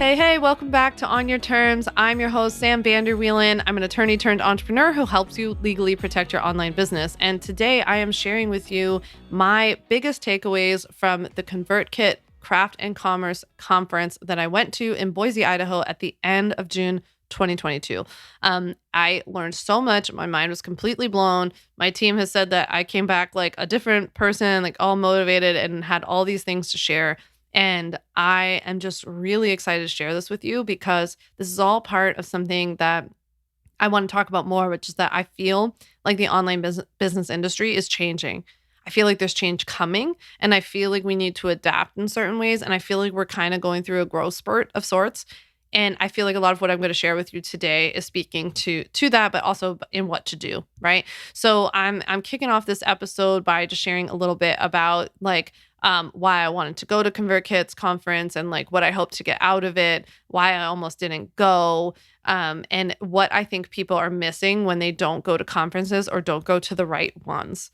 Hey, welcome back to On Your Terms. I'm your host, Sam Vander Wielen. I'm an attorney turned entrepreneur who helps you legally protect your online business. And today I am sharing with you my biggest takeaways from the ConvertKit Craft and Commerce Conference that I went to in Boise, Idaho at the end of June 2022. I learned so much. My mind was completely blown. My team has said that I came back like a different person, like all motivated and had all these things to share. And I am just really excited to share this with you because this is all part of something that I want to talk about more, which is that I feel like the online business industry is changing. I feel like there's change coming, and I feel like we need to adapt in certain ways. And I feel like we're kind of going through a growth spurt of sorts. And I feel like a lot of what I'm going to share with you today is speaking to that, but also in what to do, right? So I'm kicking off this episode by just sharing a little bit about why I wanted to go to ConvertKit's conference and like what I hope to get out of it, why I almost didn't go, and what I think people are missing when they don't go to conferences or don't go to the right ones.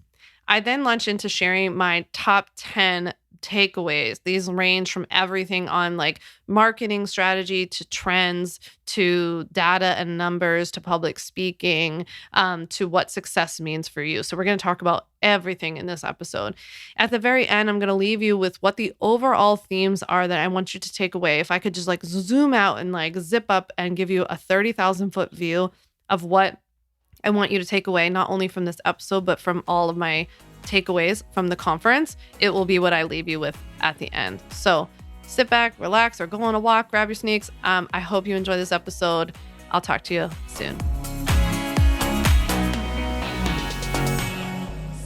I then launch into sharing my top 10 takeaways. These range from everything on like marketing strategy to trends to data and numbers to public speaking to what success means for you. So we're going to talk about everything in this episode. At the very end, I'm going to leave you with what the overall themes are that I want you to take away. If I could just like zoom out and like zip up and give you a 30,000 foot view of what I want you to take away, not only from this episode, but from all of my takeaways from the conference, it will be what I leave you with at the end. So sit back, relax, or go on a walk, grab your sneaks. I hope you enjoy this episode. I'll talk to you soon.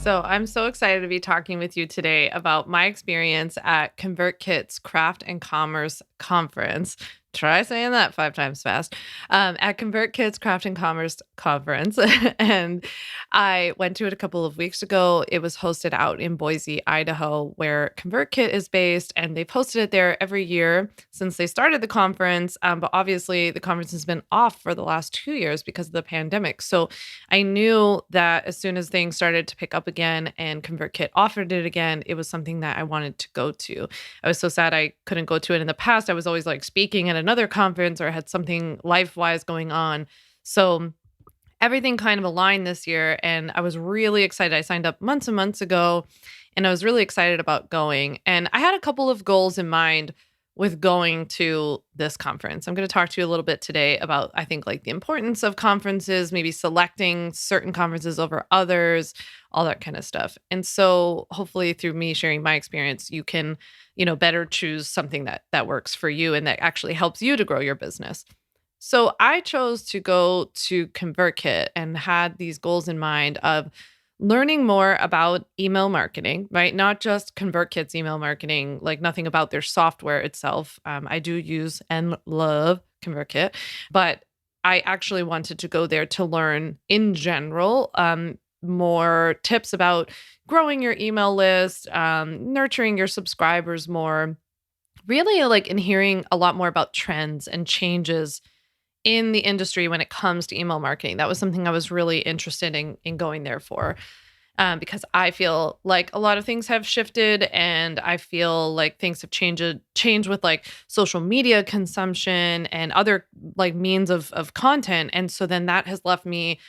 So I'm so excited to be talking with you today about my experience at ConvertKit's Craft and Commerce Conference. Try saying that 5 times fast. At ConvertKit's Craft and Commerce Conference. And I went to it a couple of weeks ago. It was hosted out in Boise, Idaho, where ConvertKit is based. And they've hosted it there every year since they started the conference. But obviously, the conference has been off for the last 2 years because of the pandemic. So I knew that as soon as things started to pick up again and ConvertKit offered it again, it was something that I wanted to go to. I was so sad I couldn't go to it in the past. I was always like speaking at another conference or had something life-wise going on. So everything kind of aligned this year and I was really excited. I signed up months and months ago and I was really excited about going. And I had a couple of goals in mind with going to this conference. I'm going to talk to you a little bit today about, I think, like the importance of conferences, maybe selecting certain conferences over others, all that kind of stuff. And so hopefully through me sharing my experience, you can, better choose something that works for you and that actually helps you to grow your business. So I chose to go to ConvertKit and had these goals in mind of learning more about email marketing, right? Not just ConvertKit's email marketing, like nothing about their software itself. I do use and love ConvertKit, but I actually wanted to go there to learn in general, more tips about growing your email list, nurturing your subscribers more, really like in hearing a lot more about trends and changes in the industry when it comes to email marketing. That was something I was really interested in going there for, because I feel like a lot of things have shifted and I feel like things have changed with like social media consumption and other like means of content. And so then that has left me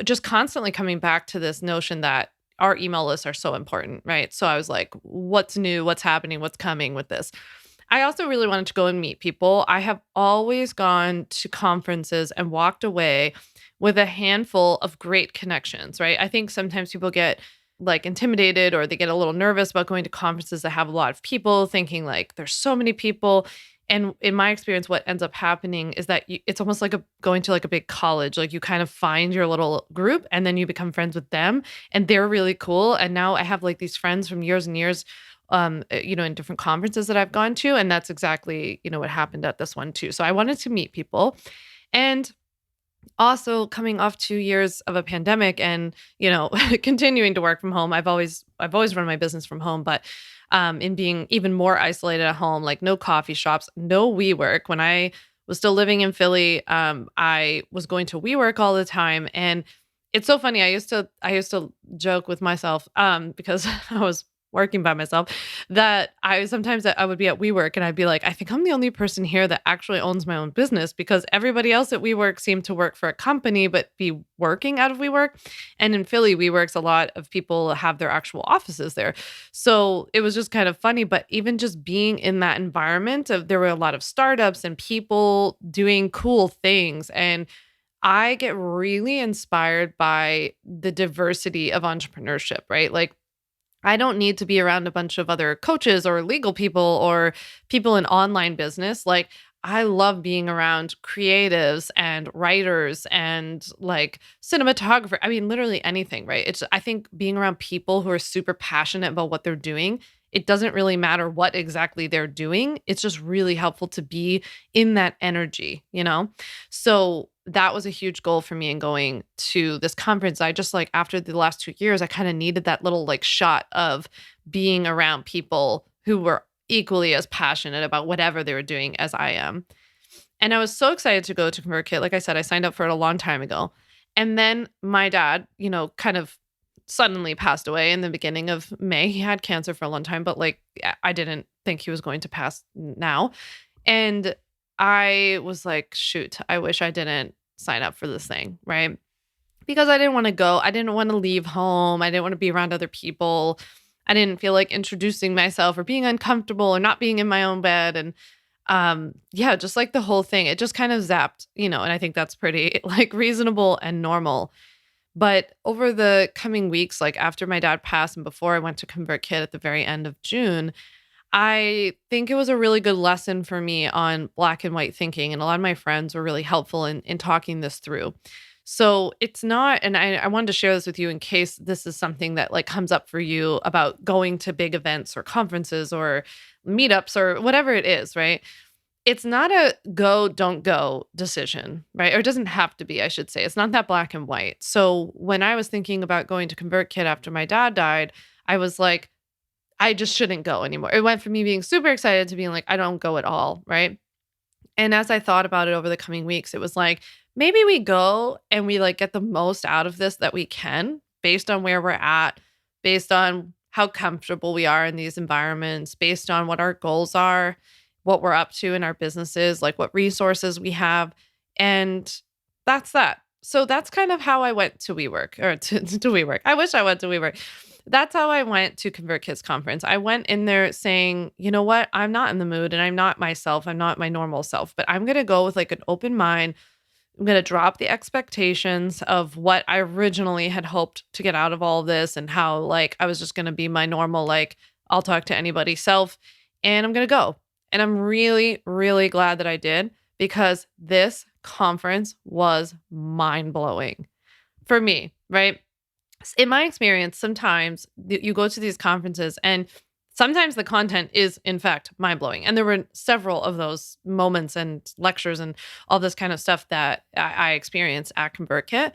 just constantly coming back to this notion that our email lists are so important, right? So I was like, what's new? What's happening? What's coming with this? I also really wanted to go and meet people. I have always gone to conferences and walked away with a handful of great connections, right? I think sometimes people get like intimidated or they get a little nervous about going to conferences that have a lot of people, thinking like there's so many people. And in my experience, what ends up happening is that it's almost like going to like a big college. Like you kind of find your little group and then you become friends with them and they're really cool. And now I have like these friends from years and years, in different conferences that I've gone to. And that's exactly, what happened at this one too. So I wanted to meet people. And also coming off 2 years of a pandemic and, continuing to work from home, I've always run my business from home, but in being even more isolated at home, like no coffee shops, no WeWork. When I was still living in Philly, I was going to WeWork all the time. And it's so funny. I used to joke with myself because I was working by myself, that I would be at WeWork and I'd be like, I think I'm the only person here that actually owns my own business because everybody else at WeWork seemed to work for a company but be working out of WeWork. And in Philly, WeWorks, a lot of people have their actual offices there. So it was just kind of funny. But even just being in that environment of there were a lot of startups and people doing cool things. And I get really inspired by the diversity of entrepreneurship, right? Like I don't need to be around a bunch of other coaches or legal people or people in online business. Like, I love being around creatives and writers and like cinematographer. I mean, literally anything, right? I think being around people who are super passionate about what they're doing, it doesn't really matter what exactly they're doing. It's just really helpful to be in that energy, you know? So that was a huge goal for me in going to this conference. I just like after the last 2 years, I kind of needed that little like shot of being around people who were equally as passionate about whatever they were doing as I am. And I was so excited to go to ConvertKit. Like I said, I signed up for it a long time ago. And then my dad, kind of suddenly passed away in the beginning of May. He had cancer for a long time, but like I didn't think he was going to pass now. And I was like, shoot, I wish I didn't sign up for this thing, right? Because I didn't want to go. I didn't want to leave home. I didn't want to be around other people. I didn't feel like introducing myself or being uncomfortable or not being in my own bed. And yeah, just like the whole thing, it just kind of zapped, and I think that's pretty like reasonable and normal. But over the coming weeks, like after my dad passed and before I went to ConvertKit at the very end of June, I think it was a really good lesson for me on black and white thinking. And a lot of my friends were really helpful in talking this through. So it's not, and I wanted to share this with you in case this is something that like comes up for you about going to big events or conferences or meetups or whatever it is, right? It's not a go, don't go decision, right? Or it doesn't have to be, I should say. It's not that black and white. So when I was thinking about going to ConvertKit after my dad died, I was like, I just shouldn't go anymore. It went from me being super excited to being like, I don't go at all, right? And as I thought about it over the coming weeks, it was like, maybe we go and we like get the most out of this that we can based on where we're at, based on how comfortable we are in these environments, based on what our goals are, what we're up to in our businesses, like what resources we have. And that's that. So that's kind of how I went to WeWork or to WeWork. I wish I went to WeWork. That's how I went to ConvertKit's conference. I went in there saying, you know what? I'm not in the mood and I'm not myself. I'm not my normal self, but I'm going to go with like an open mind. I'm going to drop the expectations of what I originally had hoped to get out of all of this and how like I was just going to be my normal, like I'll talk to anybody self, and I'm going to go. And I'm really, really glad that I did because this conference was mind blowing for me, right? In my experience, sometimes you go to these conferences and sometimes the content is in fact mind blowing. And there were several of those moments and lectures and all this kind of stuff that I experienced at ConvertKit.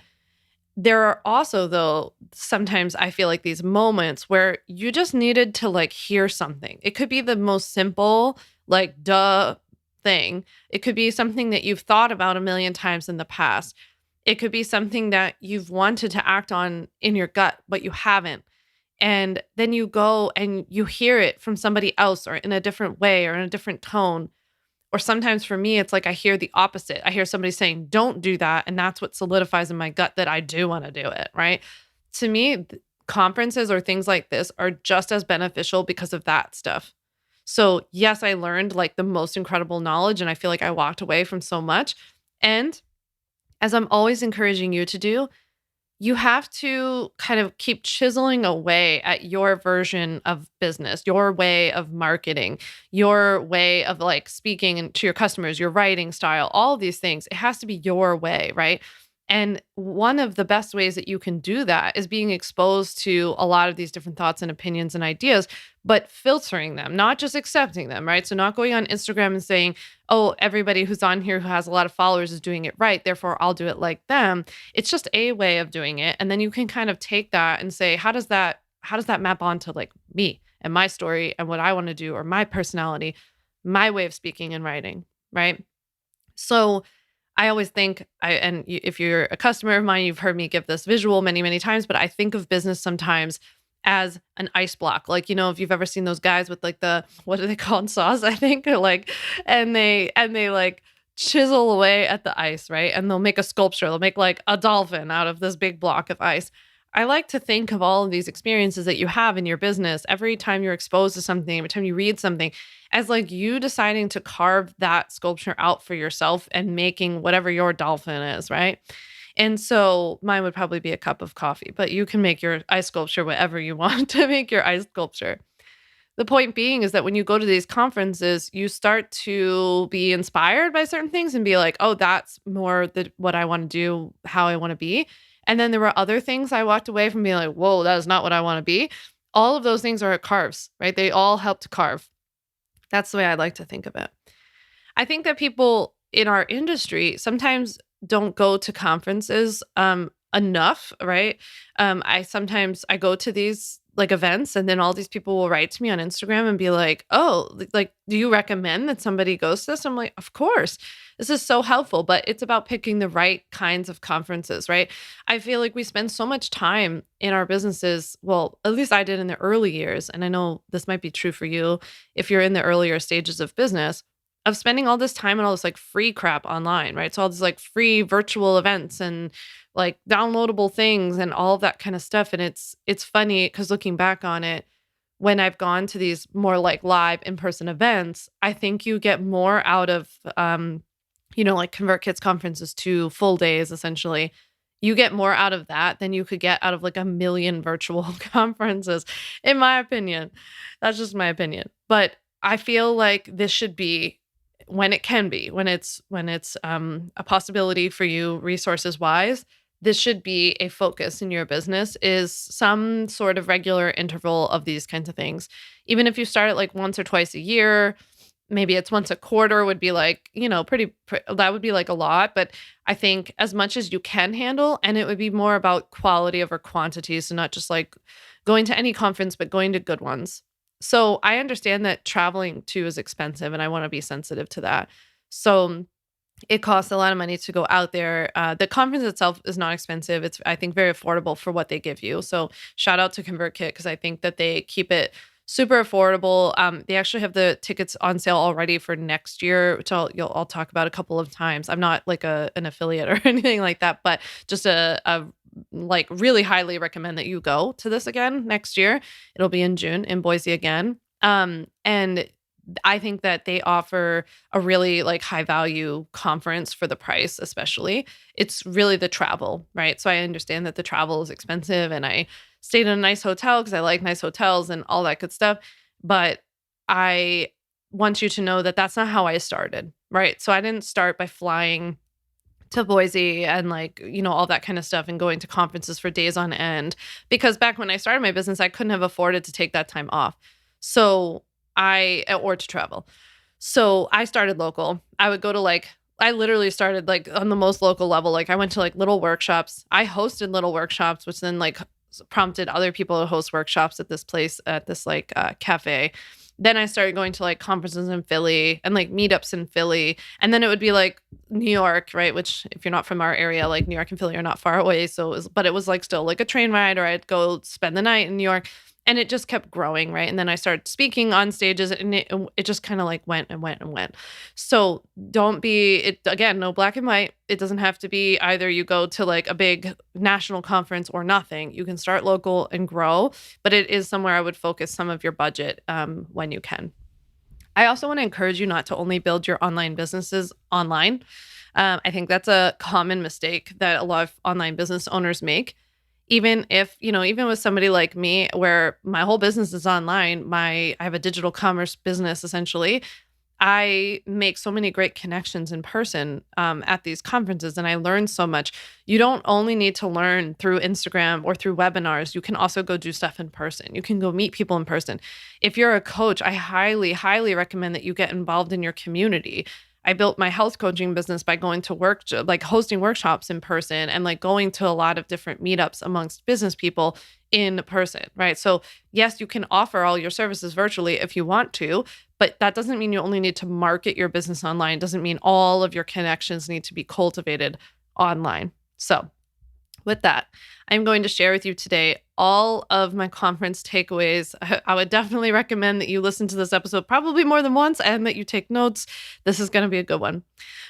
There are also, though, sometimes I feel like these moments where you just needed to like hear something. It could be the most simple, like, duh thing. It could be something that you've thought about a million times in the past. It could be something that you've wanted to act on in your gut, but you haven't. And then you go and you hear it from somebody else or in a different way or in a different tone. Or sometimes for me, it's like I hear the opposite. I hear somebody saying, don't do that. And that's what solidifies in my gut that I do want to do it, right? To me, conferences or things like this are just as beneficial because of that stuff. So yes, I learned like the most incredible knowledge and I feel like I walked away from so much. And as I'm always encouraging you to do, you have to kind of keep chiseling away at your version of business, your way of marketing, your way of like speaking to your customers, your writing style, all of these things. It has to be your way, right? And one of the best ways that you can do that is being exposed to a lot of these different thoughts and opinions and ideas, but filtering them, not just accepting them, right? So not going on Instagram and saying, oh, everybody who's on here who has a lot of followers is doing it right, therefore I'll do it like them. It's just a way of doing it. And then you can kind of take that and say, how does that map onto like me and my story and what I want to do or my personality, my way of speaking and writing, right? So I always think, if you're a customer of mine, you've heard me give this visual many, many times, but I think of business sometimes as an ice block. Like, if you've ever seen those guys with like what are they called? Saws, I think, or like, and they like chisel away at the ice, right? And they'll make a sculpture. They'll make like a dolphin out of this big block of ice. I like to think of all of these experiences that you have in your business every time you're exposed to something, every time you read something, as like you deciding to carve that sculpture out for yourself and making whatever your dolphin is, right? And so mine would probably be a cup of coffee, but you can make your ice sculpture whatever you want to make your ice sculpture. The point being is that when you go to these conferences, you start to be inspired by certain things and be like, oh, that's more what I want to do, how I want to be. And then there were other things I walked away from being like, whoa, that is not what I want to be. All of those things are carves, right? They all help to carve. That's the way I like to think of it. I think that people in our industry sometimes don't go to conferences enough, right? I go to these like events, and then all these people will write to me on Instagram and be like, "Oh, like, do you recommend that somebody goes to this?" I'm like, "Of course. This is so helpful." But it's about picking the right kinds of conferences, right? I feel like we spend so much time in our businesses. Well, at least I did in the early years, and I know this might be true for you if you're in the earlier stages of business, of spending all this time and all this like free crap online, right? So all these like free virtual events and like downloadable things and all of that kind of stuff. And it's funny because looking back on it, when I've gone to these more like live in-person events, I think you get more out of like ConvertKit's conferences, 2 full days essentially. You get more out of that than you could get out of like a million virtual conferences, in my opinion. That's just my opinion. But I feel like this should be when it can be, when it's a possibility for you resources wise, this should be a focus in your business, is some sort of regular interval of these kinds of things. Even if you start it like once or twice a year, maybe it's once a quarter would be like, that would be like a lot. But I think as much as you can handle, and it would be more about quality over quantity. So not just like going to any conference, but going to good ones. So I understand that traveling too is expensive, and I want to be sensitive to that. So it costs a lot of money to go out there. The conference itself is not expensive. It's, I think, very affordable for what they give you. So shout out to ConvertKit, because I think that they keep it super affordable. They actually have the tickets on sale already for next year, which I'll talk about a couple of times. I'm not like an affiliate or anything like that, but just a like really highly recommend that you go to this again next year. It'll be in June in Boise again. And I think that they offer a really like high value conference for the price, especially. It's really the travel, right? So I understand that the travel is expensive, and I stayed in a nice hotel because I like nice hotels and all that good stuff. But I want you to know that that's not how I started, right? So I didn't start by flying to Boise and like, all that kind of stuff and going to conferences for days on end, because back when I started my business, I couldn't have afforded to take that time off. Or to travel. So I started local. I would go to I literally started like on the most local level. Like I went to like little workshops. I hosted little workshops, which then like prompted other people to host workshops at this place, at this cafe. Then I started going to like conferences in Philly and like meetups in Philly. And then it would be like New York, right? Which if you're not from our area, like New York and Philly are not far away. But it was like still like a train ride, or I'd go spend the night in New York. And it just kept growing, right? And then I started speaking on stages, and it just kind of like went and went and went. So don't be, again, no black and white. It doesn't have to be either you go to like a big national conference or nothing. You can start local and grow, but it is somewhere I would focus some of your budget when you can. I also want to encourage you not to only build your online businesses online. I think that's a common mistake that a lot of online business owners make. Even with somebody like me, where my whole business is online, I have a digital commerce business, essentially. I make so many great connections in person at these conferences, and I learn so much. You don't only need to learn through Instagram or through webinars. You can also go do stuff in person. You can go meet people in person. If you're a coach, I highly, highly recommend that you get involved in your community. I built my health coaching business by going to hosting workshops in person and like going to a lot of different meetups amongst business people in person, right? So yes, you can offer all your services virtually if you want to, but that doesn't mean you only need to market your business online. It doesn't mean all of your connections need to be cultivated online. So with that, I'm going to share with you today all of my conference takeaways. I would definitely recommend that you listen to this episode probably more than once and that you take notes. This is going to be a good one.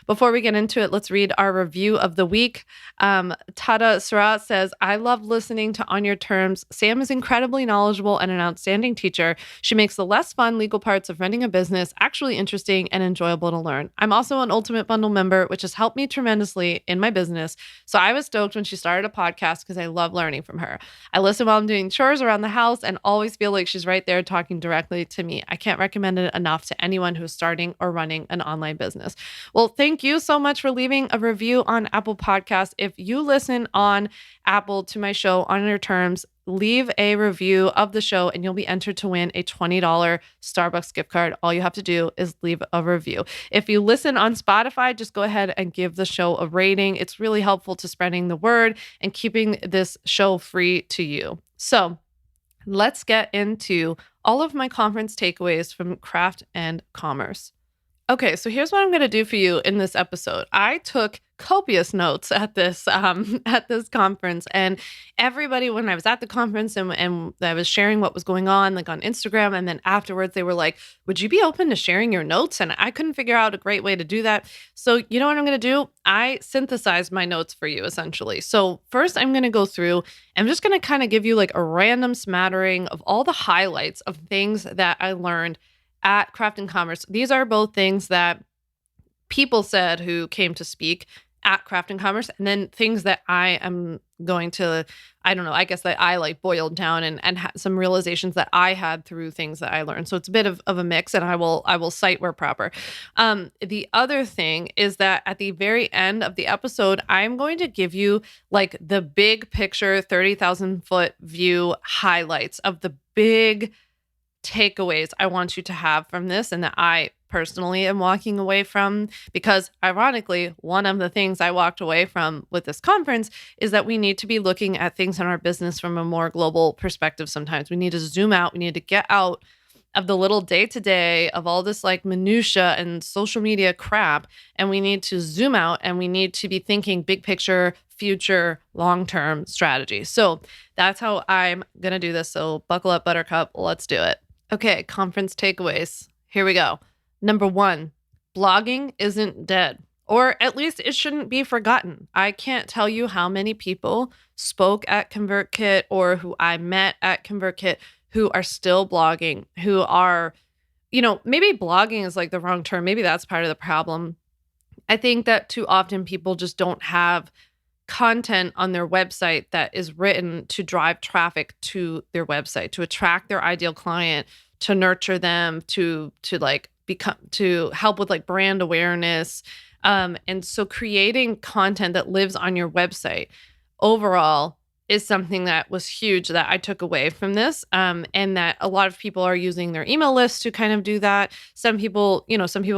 Before we get into it, let's read our review of the week. Tada Surat says, I love listening to On Your Terms. Sam is incredibly knowledgeable and an outstanding teacher. She makes the less fun legal parts of running a business actually interesting and enjoyable to learn. I'm also an Ultimate Bundle member, which has helped me tremendously in my business. So I was stoked when she started a podcast because I love learning from her. I listen while I'm doing chores around the house and always feel like she's right there talking directly to me. I can't recommend it enough to anyone who's starting or running an online business. Well, thank you so much for leaving a review on Apple Podcasts. If you listen on Apple to my show On Your Terms, leave a review of the show and you'll be entered to win a $20 Starbucks gift card. All you have to do is leave a review. If you listen on Spotify, just go ahead and give the show a rating. It's really helpful to spreading the word and keeping this show free to you. So let's get into all of my conference takeaways from Craft and Commerce. Okay, so here's what I'm going to do for you in this episode. I took copious notes at this conference, and everybody, when I was at the conference and I was sharing what was going on, like on Instagram, and then afterwards they were like, "Would you be open to sharing your notes?" And I couldn't figure out a great way to do that. So you know what I'm going to do? I synthesized my notes for you essentially. So first, I'm going to go through. I'm just going to kind of give you like a random smattering of all the highlights of things that I learned at Craft and Commerce. These are both things that people said who came to speak at Craft and Commerce, and then things that I am going to, I don't know, I guess that I like boiled down and some realizations that I had through things that I learned. So it's a bit of a mix, and I will cite where proper. The other thing is that at the very end of the episode, I'm going to give you like the big picture, 30,000 foot view highlights of the big takeaways I want you to have from this and that I personally am walking away from, because ironically, one of the things I walked away from with this conference is that we need to be looking at things in our business from a more global perspective. Sometimes we need to zoom out. We need to get out of the little day-to-day of all this like minutia and social media crap. And we need to zoom out and we need to be thinking big picture, future, long-term strategy. So that's how I'm going to do this. So buckle up, Buttercup. Let's do it. Okay, conference takeaways. Here we go. Number 1, blogging isn't dead, or at least it shouldn't be forgotten. I can't tell you how many people spoke at ConvertKit or who I met at ConvertKit who are still blogging, who are, maybe blogging is like the wrong term. Maybe that's part of the problem. I think that too often people just don't have content on their website that is written to drive traffic to their website, to attract their ideal client, to nurture them, to like become, to help with like brand awareness. And so creating content that lives on your website overall is something that was huge that I took away from this. And that a lot of people are using their email list to kind of do that. Some people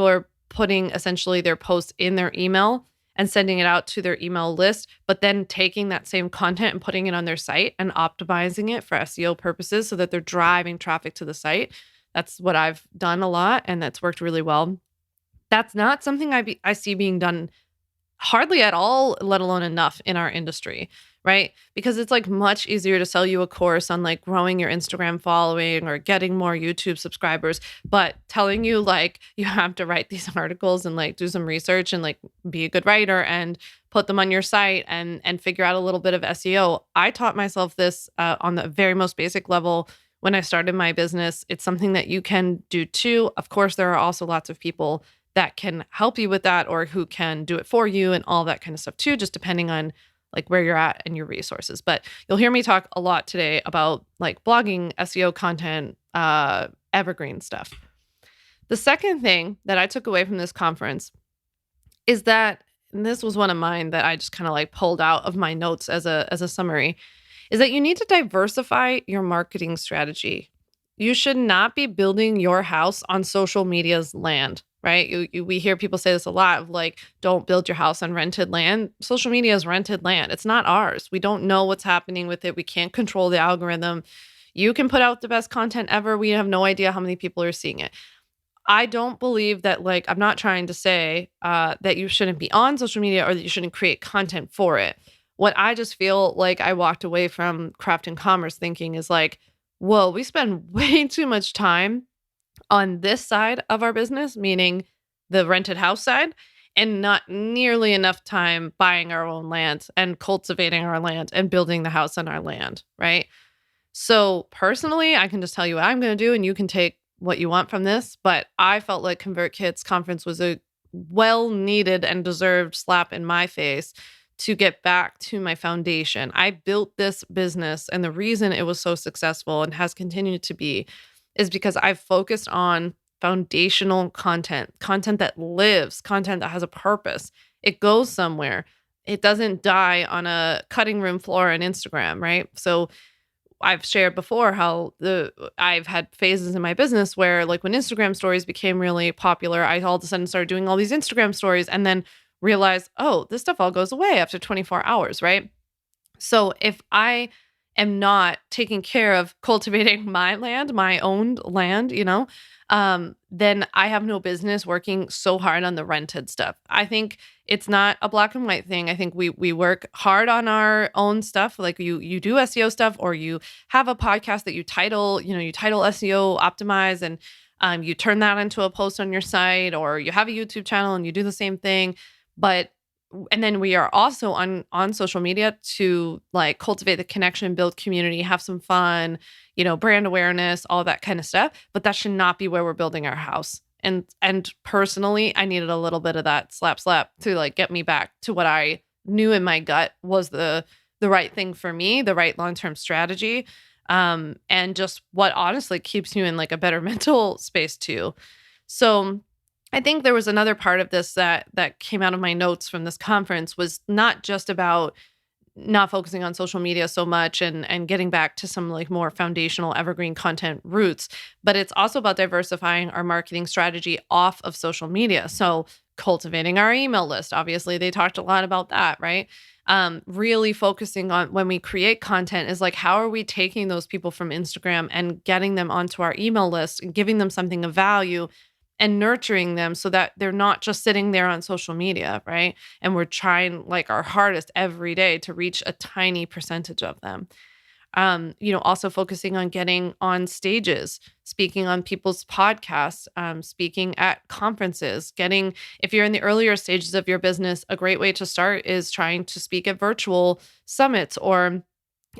are putting essentially their posts in their email and sending it out to their email list, but then taking that same content and putting it on their site and optimizing it for SEO purposes so that they're driving traffic to the site. That's what I've done a lot, and that's worked really well. That's not something I see being done hardly at all, let alone enough in our industry, right? Because it's like much easier to sell you a course on like growing your Instagram following or getting more YouTube subscribers, but telling you like you have to write these articles and like do some research and like be a good writer and put them on your site and figure out a little bit of SEO. I taught myself this on the very most basic level when I started my business. It's something that you can do too. Of course, there are also lots of people that can help you with that or who can do it for you and all that kind of stuff too, just depending on like where you're at and your resources. But you'll hear me talk a lot today about like blogging, SEO content, evergreen stuff. The second thing that I took away from this conference is that, and this was one of mine that I just kind of like pulled out of my notes as a summary, is that you need to diversify your marketing strategy. You should not be building your house on social media's land, right? We hear people say this a lot of like, don't build your house on rented land. Social media is rented land. It's not ours. We don't know what's happening with it. We can't control the algorithm. You can put out the best content ever. We have no idea how many people are seeing it. I don't believe that, like, I'm not trying to say that you shouldn't be on social media or that you shouldn't create content for it. what I just feel like I walked away from craft and commerce thinking is like, whoa, we spend way too much time on this side of our business, meaning the rented house side, and not nearly enough time buying our own land and cultivating our land and building the house on our land, right? So personally, I can just tell you what I'm going to do and you can take what you want from this. But I felt like ConvertKit's conference was a well needed and deserved slap in my face to get back to my foundation. I built this business, and the reason it was so successful and has continued to be is because I've focused on foundational content, content that lives, content that has a purpose. It goes somewhere. It doesn't die on a cutting room floor on Instagram, right? So I've shared before how I've had phases in my business where like when Instagram stories became really popular, I all of a sudden started doing all these Instagram stories and then realized, oh, this stuff all goes away after 24 hours, right? So if I am not taking care of cultivating my land, my owned land, then I have no business working so hard on the rented stuff. I think it's not a black and white thing. I think we work hard on our own stuff. Like you do SEO stuff, or you have a podcast that you title SEO optimize, and you turn that into a post on your site, or you have a YouTube channel and you do the same thing. And then we are also on social media to like cultivate the connection, build community, have some fun, brand awareness, all that kind of stuff. But that should not be where we're building our house. And personally, I needed a little bit of that slap to like get me back to what I knew in my gut was the right thing for me, the right long-term strategy. And just what honestly keeps you in like a better mental space too. So I think there was another part of this that came out of my notes from this conference was not just about not focusing on social media so much and getting back to some like more foundational evergreen content roots, but it's also about diversifying our marketing strategy off of social media. So cultivating our email list, obviously they talked a lot about that, right? Really focusing on when we create content is like, how are we taking those people from Instagram and getting them onto our email list and giving them something of value and nurturing them so that they're not just sitting there on social media, right? And we're trying like our hardest every day to reach a tiny percentage of them. Also focusing on getting on stages, speaking on people's podcasts, speaking at conferences, if you're in the earlier stages of your business, a great way to start is trying to speak at virtual summits or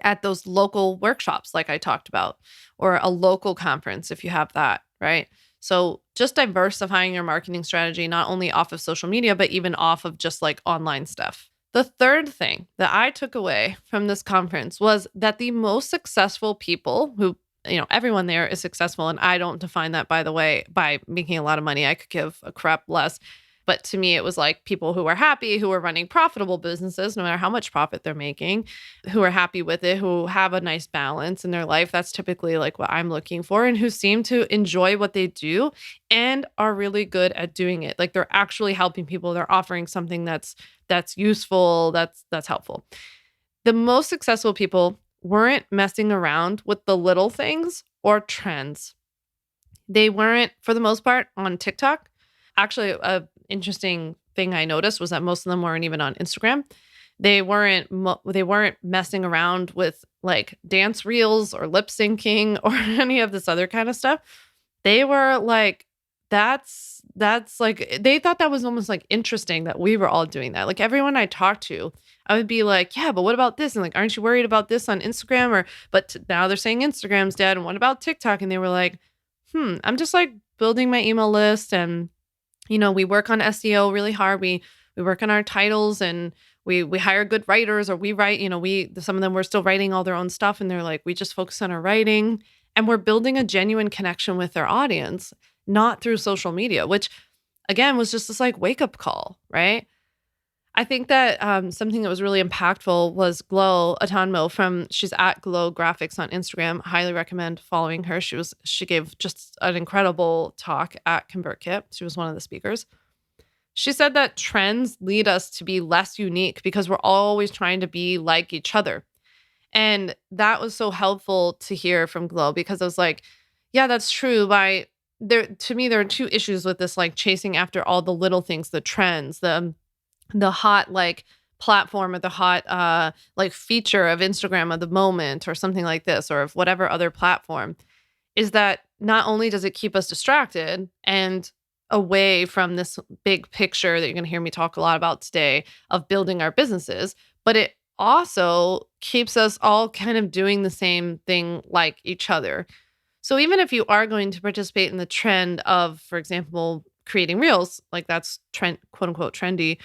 at those local workshops like I talked about, or a local conference if you have that, right? So just diversifying your marketing strategy, not only off of social media, but even off of just like online stuff. The third thing that I took away from this conference was that the most successful people who, everyone there is successful. And I don't define that, by the way, by making a lot of money. I could give a crap less. But to me, it was like people who are happy, who are running profitable businesses, no matter how much profit they're making, who are happy with it, who have a nice balance in their life. That's typically like what I'm looking for, and who seem to enjoy what they do and are really good at doing it. Like they're actually helping people. They're offering something that's useful, that's helpful. The most successful people weren't messing around with the little things or trends. They weren't, for the most part, on TikTok. Actually, a interesting thing I noticed was that most of them weren't even on Instagram. They weren't messing around with like dance reels or lip syncing or any of this other kind of stuff. They were like, that's like, they thought that was almost like interesting that we were all doing that. Like everyone I talked to, I would be like, yeah, but what about this? And like, aren't you worried about this on Instagram? But now they're saying Instagram's dead. And what about TikTok? And they were like, I'm just like building my email list, and we work on SEO really hard. We work on our titles, and we hire good writers, or we write, some of them were still writing all their own stuff, and they're like, we just focus on our writing, and we're building a genuine connection with their audience, not through social media, which again was just this like wake up call, right? I think that something that was really impactful was Glow Atanmo she's at Glow Graphics on Instagram. Highly recommend following her. She gave just an incredible talk at ConvertKit. She was one of the speakers. She said that trends lead us to be less unique because we're always trying to be like each other. And that was so helpful to hear from Glow, because I was like, yeah, that's true. To me, there are two issues with this, like chasing after all the little things, the trends, the hot like platform or the hot like feature of Instagram of the moment or something like this, or of whatever other platform, is that not only does it keep us distracted and away from this big picture that you're going to hear me talk a lot about today of building our businesses, but it also keeps us all kind of doing the same thing like each other. So even if you are going to participate in the trend of, for example, creating reels, like that's trend, quote unquote, trendy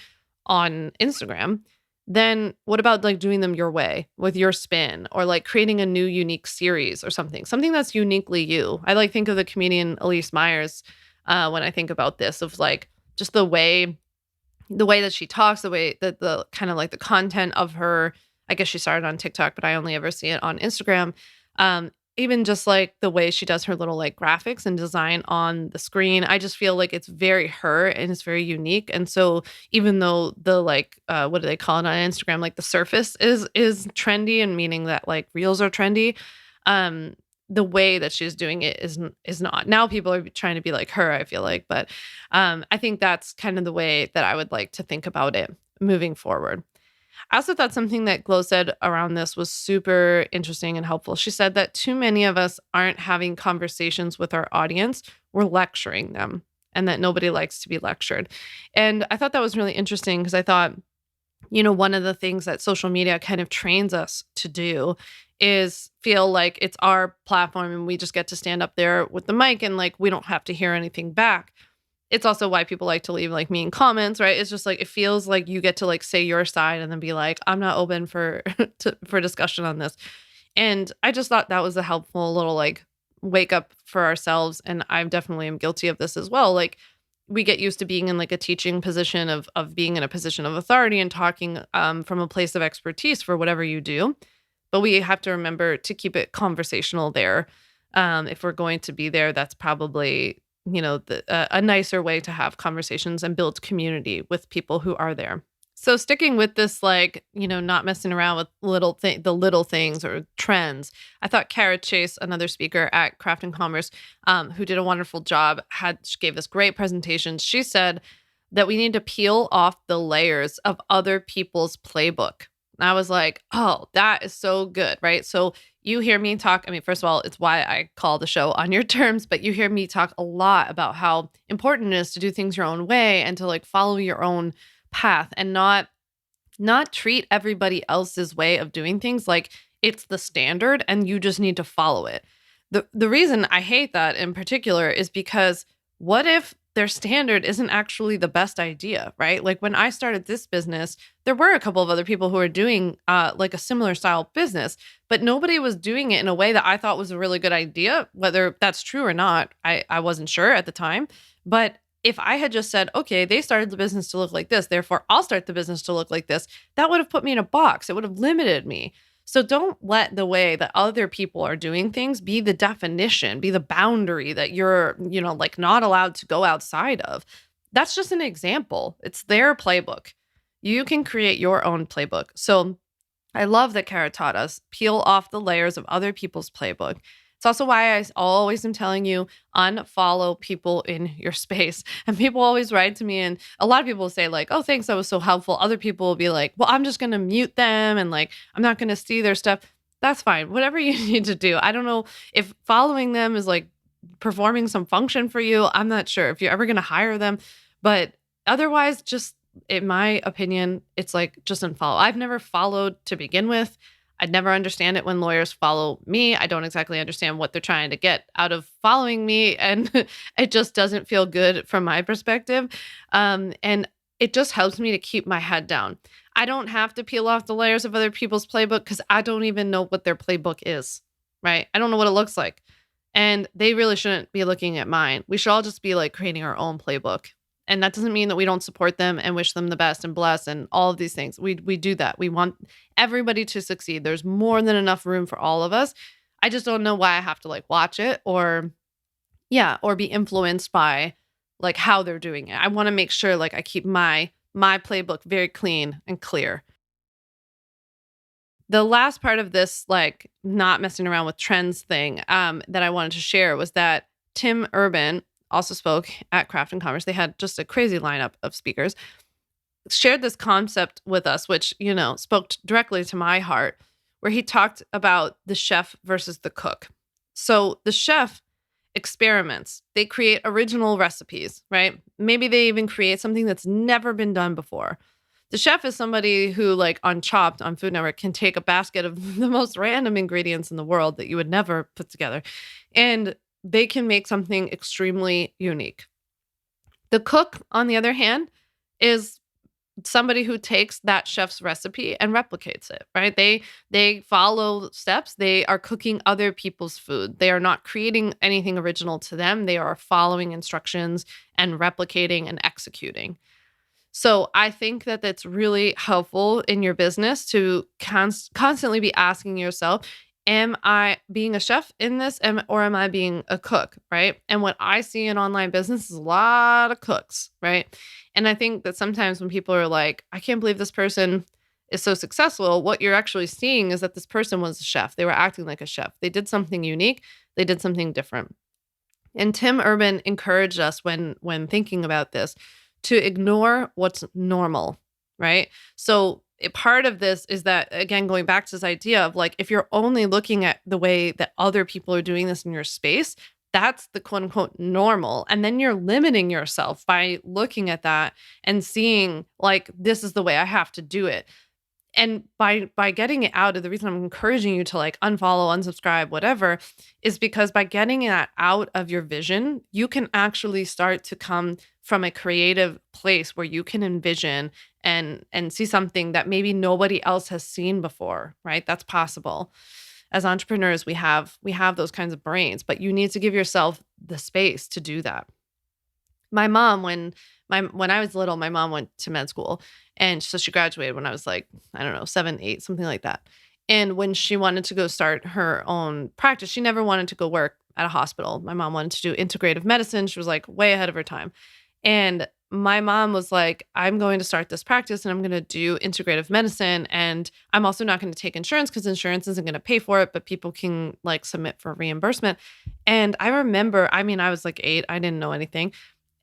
on Instagram, then what about like doing them your way with your spin, or like creating a new unique series or something that's uniquely you? I like think of the comedian Elise Myers when I think about this, of like just the way that she talks, the way that the kind of like the content of her, I guess she started on TikTok, but I only ever see it on Instagram. Um, Even just like the way she does her little like graphics and design on the screen, I just feel like it's very her and it's very unique. And so even though the like what do they call it on Instagram? Like the surface is trendy, and meaning that like reels are trendy. Um, the way that she's doing it is not. Now people are trying to be like her, I feel like, but I think that's kind of the way that I would like to think about it moving forward. I also thought something that Glow said around this was super interesting and helpful. She said that too many of us aren't having conversations with our audience, we're lecturing them, and that nobody likes to be lectured. And I thought that was really interesting because I thought, one of the things that social media kind of trains us to do is feel like it's our platform and we just get to stand up there with the mic and like we don't have to hear anything back. It's also why people like to leave like mean comments, right? It's just like it feels like you get to like say your side and then be like, I'm not open for for discussion on this. And I just thought that was a helpful little like wake up for ourselves. And I definitely am guilty of this as well. Like we get used to being in like a teaching position of being in a position of authority and talking from a place of expertise for whatever you do. But we have to remember to keep it conversational there. If we're going to be there, that's probably a nicer way to have conversations and build community with people who are there. So sticking with this, like, not messing around with the little things or trends, I thought Kara Chase, another speaker at Craft and Commerce, who did a wonderful job, she gave us great presentations. She said that we need to peel off the layers of other people's playbook. And I was like, oh, that is so good, right? So you hear me talk. I mean, first of all, it's why I call the show On Your Terms, but you hear me talk a lot about how important it is to do things your own way and to like follow your own path and not treat everybody else's way of doing things like it's the standard and you just need to follow it. The reason I hate that in particular is because what if their standard isn't actually the best idea, right? Like when I started this business, there were a couple of other people who were doing like a similar style business, but nobody was doing it in a way that I thought was a really good idea. Whether that's true or not, I wasn't sure at the time. But if I had just said, okay, they started the business to look like this, therefore I'll start the business to look like this, that would have put me in a box. It would have limited me. So don't let the way that other people are doing things be the definition, be the boundary that you're, like not allowed to go outside of. That's just an example. It's their playbook. You can create your own playbook. So I love that Kara taught us peel off the layers of other people's playbook. It's also why I always am telling you unfollow people in your space. And people always write to me, and a lot of people will say like, "Oh, thanks, that was so helpful." Other people will be like, "Well, I'm just going to mute them and like I'm not going to see their stuff." That's fine. Whatever you need to do. I don't know if following them is like performing some function for you. I'm not sure if you're ever going to hire them, but otherwise just in my opinion, it's like just unfollow. I've never followed to begin with. I'd never understand it when lawyers follow me. I don't exactly understand what they're trying to get out of following me. And it just doesn't feel good from my perspective. And it just helps me to keep my head down. I don't have to peel off the layers of other people's playbook because I don't even know what their playbook is, right? I don't know what it looks like. And they really shouldn't be looking at mine. We should all just be like creating our own playbook. And that doesn't mean that we don't support them and wish them the best and bless and all of these things. We do that. We want everybody to succeed. There's more than enough room for all of us. I just don't know why I have to like watch it or be influenced by like how they're doing it. I want to make sure like I keep my playbook very clean and clear. The last part of this like not messing around with trends thing that I wanted to share was that Tim Urban also spoke at Craft and Commerce. They had just a crazy lineup of speakers. shared this concept with us, which, spoke directly to my heart, where he talked about the chef versus the cook. So the chef experiments, they create original recipes, right? Maybe they even create something that's never been done before. The chef is somebody who, like on Chopped on Food Network, can take a basket of the most random ingredients in the world that you would never put together, and they can make something extremely unique. The cook, on the other hand, is somebody who takes that chef's recipe and replicates it, right? They follow steps. They are cooking other people's food. They are not creating anything original to them. They are following instructions and replicating and executing. So I think that that's really helpful in your business to constantly be asking yourself, am I being a chef in this, or am I being a cook, right? And what I see in online business is a lot of cooks, right? And I think that sometimes when people are like, I can't believe this person is so successful, what you're actually seeing is that this person was a chef. They were acting like a chef. They did something unique. They did something different. And Tim Urban encouraged us when thinking about this to ignore what's normal, right? So part of this is that, again, going back to this idea of like, if you're only looking at the way that other people are doing this in your space, that's the quote unquote normal. And then you're limiting yourself by looking at that and seeing like, this is the way I have to do it. And by getting it out of, the reason I'm encouraging you to like unfollow, unsubscribe, whatever, is because by getting that out of your vision, you can actually start to come from a creative place where you can envision and see something that maybe nobody else has seen before, right? That's possible. As entrepreneurs, we have those kinds of brains, but you need to give yourself the space to do that. My mom, when I was little, my mom went to med school, and so she graduated when I was like, I don't know, 7, 8, something like that. And when she wanted to go start her own practice, she never wanted to go work at a hospital. My mom wanted to do integrative medicine. She was like way ahead of her time. And my mom was like, I'm going to start this practice and I'm going to do integrative medicine. And I'm also not going to take insurance because insurance isn't going to pay for it, but people can like submit for reimbursement. And I remember, I mean, I was like 8, I didn't know anything.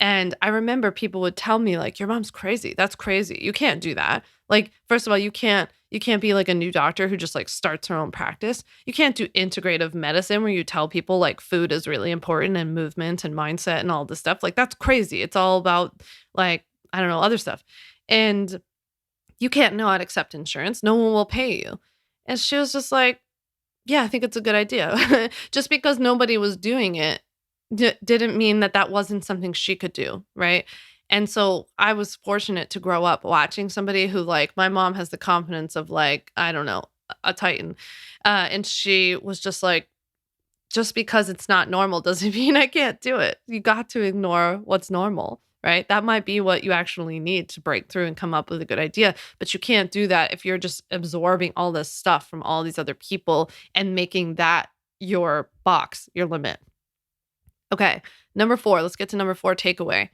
And I remember people would tell me like, your mom's crazy. That's crazy. You can't do that. Like, first of all, you can't be like a new doctor who just like starts her own practice. You can't do integrative medicine where you tell people like food is really important and movement and mindset and all this stuff. Like, that's crazy. It's all about like, I don't know, other stuff. And you can't not accept insurance. No one will pay you. And she was just like, yeah, I think it's a good idea. Just because nobody was doing it didn't mean that that wasn't something she could do, right? And so I was fortunate to grow up watching somebody who, like, my mom has the confidence of like, I don't know, a titan. And she was just like, just because it's not normal doesn't mean I can't do it. You got to ignore what's normal, right? That might be what you actually need to break through and come up with a good idea. But you can't do that if you're just absorbing all this stuff from all these other people and making that your box, your limit. Okay, number 4, let's get to number 4 takeaway.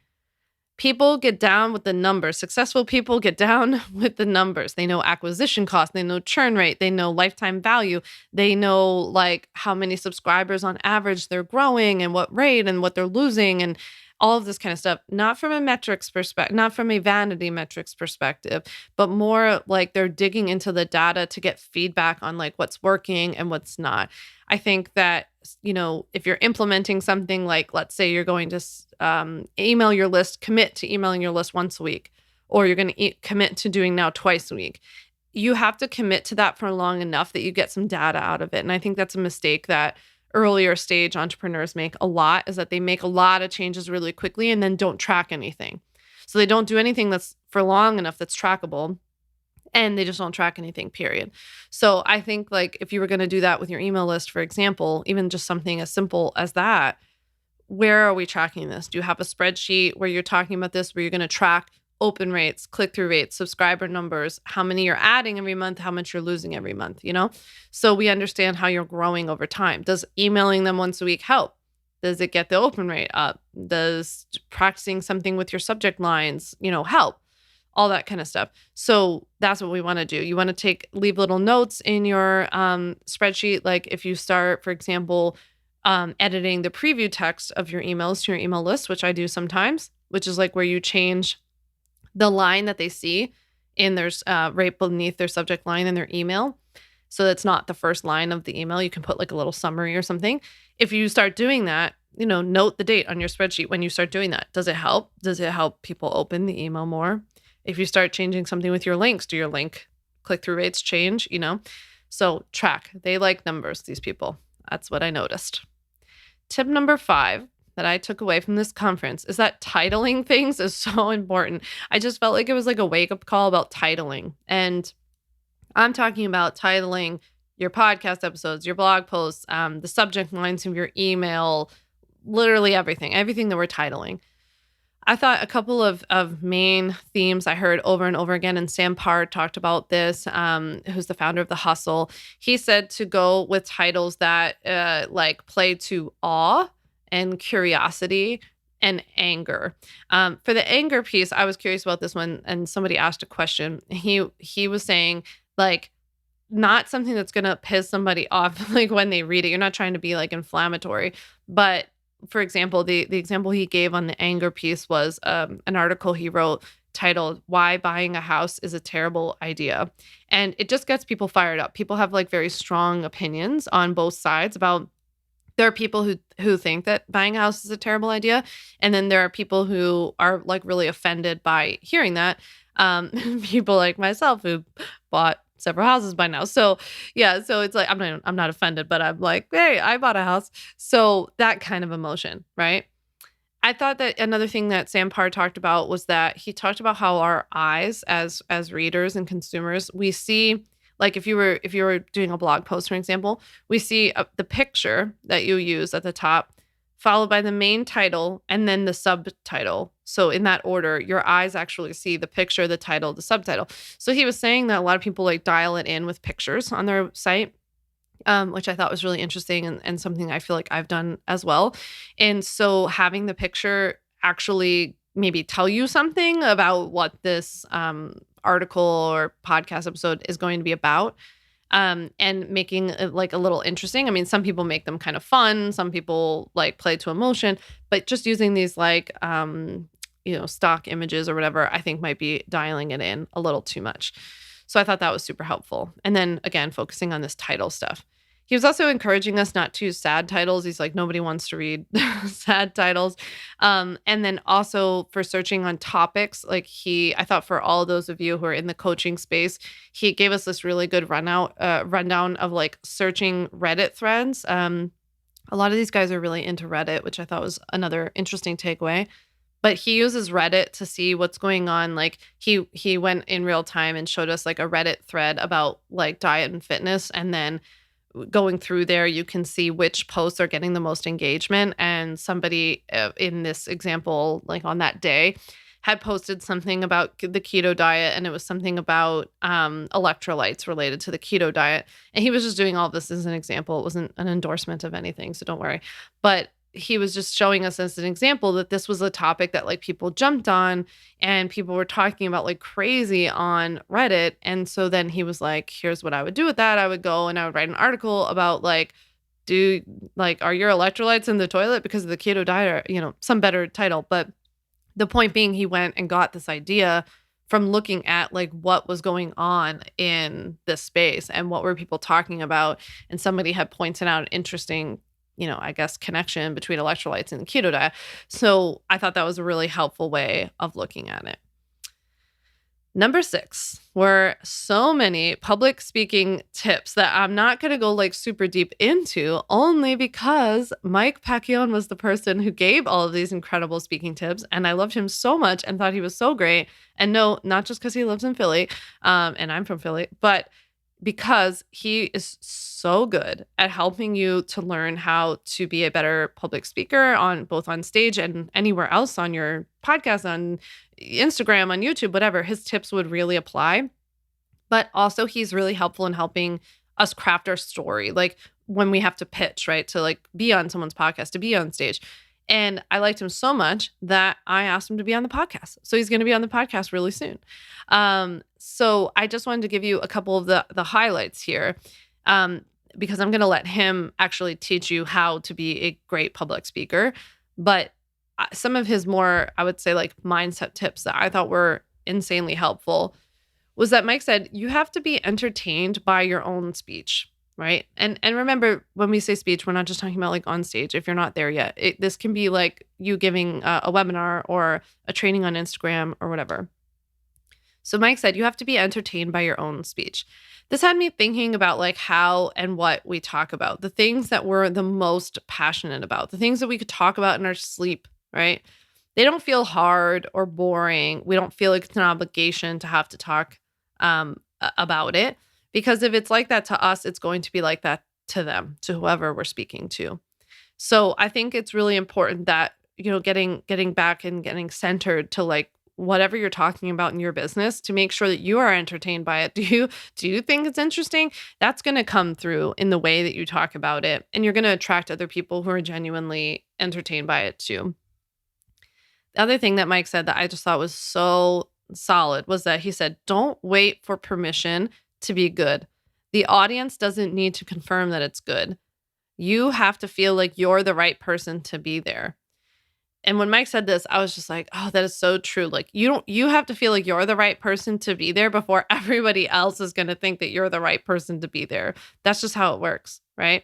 People get down with the numbers. Successful people get down with the numbers. They know acquisition cost, they know churn rate, they know lifetime value, they know like how many subscribers on average they're growing and what rate and what they're losing and all of this kind of stuff. Not from a metrics perspective, not from a vanity metrics perspective, but more like they're digging into the data to get feedback on like what's working and what's not. I think that, if you're implementing something like, let's say you're going to email your list, commit to emailing your list once a week, or you're going to commit to doing now twice a week. You have to commit to that for long enough that you get some data out of it. And I think that's a mistake that earlier stage entrepreneurs make a lot, is that they make a lot of changes really quickly and then don't track anything. So they don't do anything that's for long enough that's trackable. And they just don't track anything, period. So I think like if you were going to do that with your email list, for example, even just something as simple as that, where are we tracking this? Do you have a spreadsheet where you're talking about this, where you're going to track open rates, click-through rates, subscriber numbers, how many you're adding every month, how much you're losing every month, So we understand how you're growing over time. Does emailing them once a week help? Does it get the open rate up? Does practicing something with your subject lines, help? All that kind of stuff. So that's what we want to do. You want to leave little notes in your spreadsheet. Like if you start, for example, editing the preview text of your emails to your email list, which I do sometimes, which is like where you change the line that they see in their right beneath their subject line in their email. So that's not the first line of the email. You can put like a little summary or something. If you start doing that, note the date on your spreadsheet when you start doing that. Does it help? Does it help people open the email more? If you start changing something with your links, do your link click-through rates change? So track. They like numbers, these people. That's what I noticed. Tip number 5 that I took away from this conference is that titling things is so important. I just felt like it was like a wake-up call about titling. And I'm talking about titling your podcast episodes, your blog posts, the subject lines of your email, literally everything that we're titling. I thought a couple of main themes I heard over and over again, and Sam Parr talked about this, who's the founder of The Hustle. He said to go with titles that like play to awe and curiosity and anger. For the anger piece, I was curious about this one, and somebody asked a question. He was saying, like, not something that's going to piss somebody off like when they read it. You're not trying to be like inflammatory. But for example, the example he gave on the anger piece was an article he wrote titled "Why Buying a House is a Terrible Idea." And it just gets people fired up. People have like very strong opinions on both sides about. There are people who think that buying a house is a terrible idea. And then there are people who are like really offended by hearing that. People like myself who bought several houses by now. So yeah, so it's like, I'm not offended, but I'm like, hey, I bought a house. So that kind of emotion, right? I thought that another thing that Sam Parr talked about was that he talked about how our eyes as readers and consumers, we see, like if you were doing a blog post, for example, we see the picture that you use at the top, followed by the main title and then the subtitle. So in that order, your eyes actually see the picture, the title, the subtitle. So he was saying that a lot of people like dial it in with pictures on their site, which I thought was really interesting and something I feel like I've done as well. And so having the picture actually maybe tell you something about what this article or podcast episode is going to be about, and making it like a little interesting. I mean, some people make them kind of fun. Some people like play to emotion, but just using these like, stock images or whatever, I think might be dialing it in a little too much. So I thought that was super helpful. And then again, focusing on this title stuff. He was also encouraging us not to use sad titles. He's like, nobody wants to read sad titles. And then also for searching on topics, like I thought for all those of you who are in the coaching space, he gave us this really good rundown of like searching Reddit threads. A lot of these guys are really into Reddit, which I thought was another interesting takeaway. But he uses Reddit to see what's going on. Like he went in real time and showed us like a Reddit thread about like diet and fitness, and then going through there, you can see which posts are getting the most engagement. And somebody in this example, like on that day, had posted something about the keto diet, and it was something about electrolytes related to the keto diet. And he was just doing all this as an example. It wasn't an endorsement of anything, so don't worry. But he was just showing us as an example that this was a topic that like people jumped on and people were talking about like crazy on Reddit. And so then he was like, here's what I would do with that. I would go and I would write an article about like, are your electrolytes in the toilet because of the keto diet, or, some better title. But the point being, he went and got this idea from looking at like what was going on in this space and what were people talking about. And somebody had pointed out an interesting I guess connection between electrolytes and the keto diet. So I thought that was a really helpful way of looking at it. Number 6 were so many public speaking tips that I'm not going to go like super deep into, only because Mike Pacquiao was the person who gave all of these incredible speaking tips. And I loved him so much and thought he was so great. And no, not just because he lives in Philly, and I'm from Philly, but because he is so good at helping you to learn how to be a better public speaker on both on stage and anywhere else on your podcast, on Instagram, on YouTube, whatever. His tips would really apply. But also he's really helpful in helping us craft our story. Like when we have to pitch, right? To like be on someone's podcast, to be on stage. And I liked him so much that I asked him to be on the podcast. So he's going to be on the podcast really soon. So I just wanted to give you a couple of the highlights here, because I'm going to let him actually teach you how to be a great public speaker. But some of his more, I would say, like mindset tips that I thought were insanely helpful was that Mike said, you have to be entertained by your own speech, right? And remember, when we say speech, we're not just talking about like on stage if you're not there yet. This can be like you giving a webinar or a training on Instagram or whatever. So Mike said, you have to be entertained by your own speech. This had me thinking about like how and what we talk about, the things that we're the most passionate about, the things that we could talk about in our sleep, right? They don't feel hard or boring. We don't feel like it's an obligation to have to talk about it, because if it's like that to us, it's going to be like that to them, to whoever we're speaking to. So I think it's really important that, getting back and getting centered to like whatever you're talking about in your business, to make sure that you are entertained by it. Do you think it's interesting? That's going to come through in the way that you talk about it, and you're going to attract other people who are genuinely entertained by it too. The other thing that Mike said that I just thought was so solid was that he said, don't wait for permission to be good. The audience doesn't need to confirm that it's good. You have to feel like you're the right person to be there. And when Mike said this, I was just like, oh, that is so true. Like you have to feel like you're the right person to be there before everybody else is going to think that you're the right person to be there. That's just how it works, right?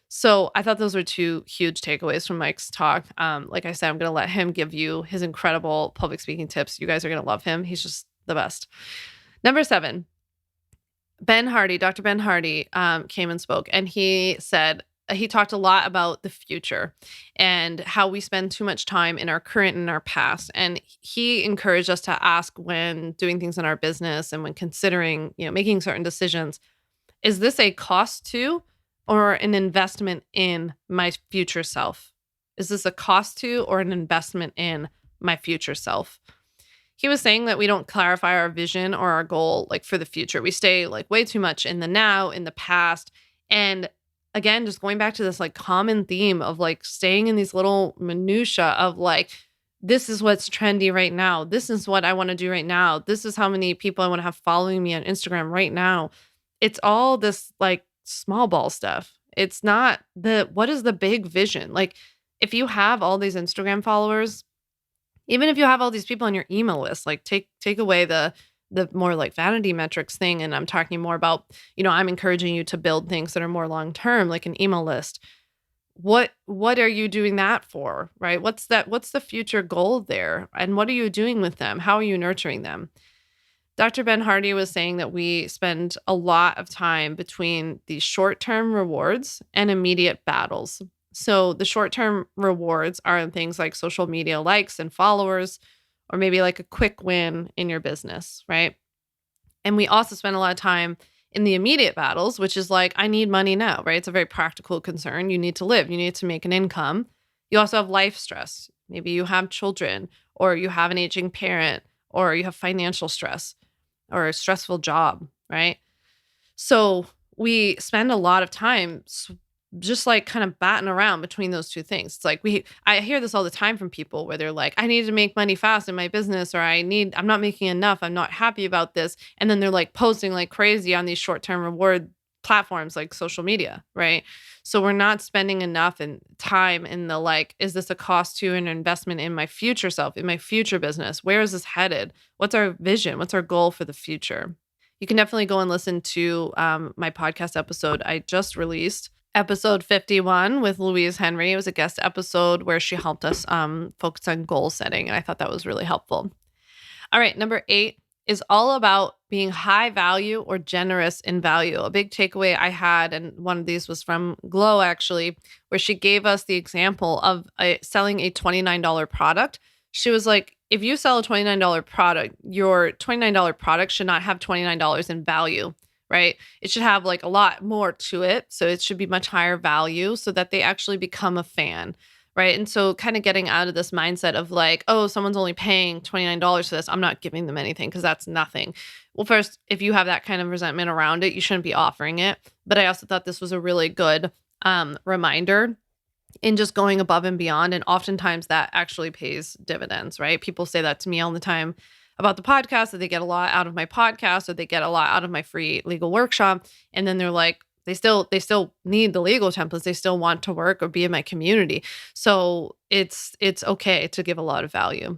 So I thought those were two huge takeaways from Mike's talk. Like I said, I'm going to let him give you his incredible public speaking tips. You guys are going to love him. He's just the best. Number 7, Dr. Ben Hardy came and spoke, and he said, he talked a lot about the future and how we spend too much time in our current and our past. And he encouraged us to ask, when doing things in our business and when considering, making certain decisions, is this a cost to or an investment in my future self? Is this a cost to or an investment in my future self? He was saying that we don't clarify our vision or our goal like for the future. We stay like way too much in the now, in the past. And again, just going back to this like common theme of like staying in these little minutia of like, this is what's trendy right now. This is what I want to do right now. This is how many people I want to have following me on Instagram right now. It's all this like small ball stuff. It's not what is the big vision? Like if you have all these Instagram followers, even if you have all these people on your email list, like take away the more like vanity metrics thing. And I'm talking more about, I'm encouraging you to build things that are more long-term, like an email list. What are you doing that for, right? What's the future goal there? And what are you doing with them? How are you nurturing them? Dr. Ben Hardy was saying that we spend a lot of time between these short-term rewards and immediate battles. So the short-term rewards are in things like social media likes and followers, or maybe like a quick win in your business, right? And we also spend a lot of time in the immediate battles, which is like, I need money now, right? It's a very practical concern. You need to live. You need to make an income. You also have life stress. Maybe you have children, or you have an aging parent, or you have financial stress or a stressful job, right? So we spend a lot of time just like kind of batting around between those two things. It's like I hear this all the time from people where they're like, I need to make money fast in my business, or I'm not making enough. I'm not happy about this. And then they're like posting like crazy on these short-term reward platforms like social media, right? So we're not spending enough in time in the like, is this a cost to an investment in my future self, in my future business? Where is this headed? What's our vision? What's our goal for the future? You can definitely go and listen to my podcast episode I just released, episode 51 with Louise Henry. It was a guest episode where she helped us focus on goal setting, and I thought that was really helpful. All right, number 8 is all about being high value or generous in value. A big takeaway I had, and one of these was from Glow actually, where she gave us the example of selling a $29 product. She was like, if you sell a $29 product, your $29 product should not have $29 in value, right? It should have like a lot more to it. So it should be much higher value so that they actually become a fan, right? And so kind of getting out of this mindset of like, oh, someone's only paying $29 for this, I'm not giving them anything because that's nothing. Well, first, if you have that kind of resentment around it, you shouldn't be offering it. But I also thought this was a really good reminder in just going above and beyond. And oftentimes that actually pays dividends, right? People say that to me all the time about the podcast, that they get a lot out of my podcast, or they get a lot out of my free legal workshop. And then they're like, they still need the legal templates. They still want to work or be in my community. So it's okay to give a lot of value.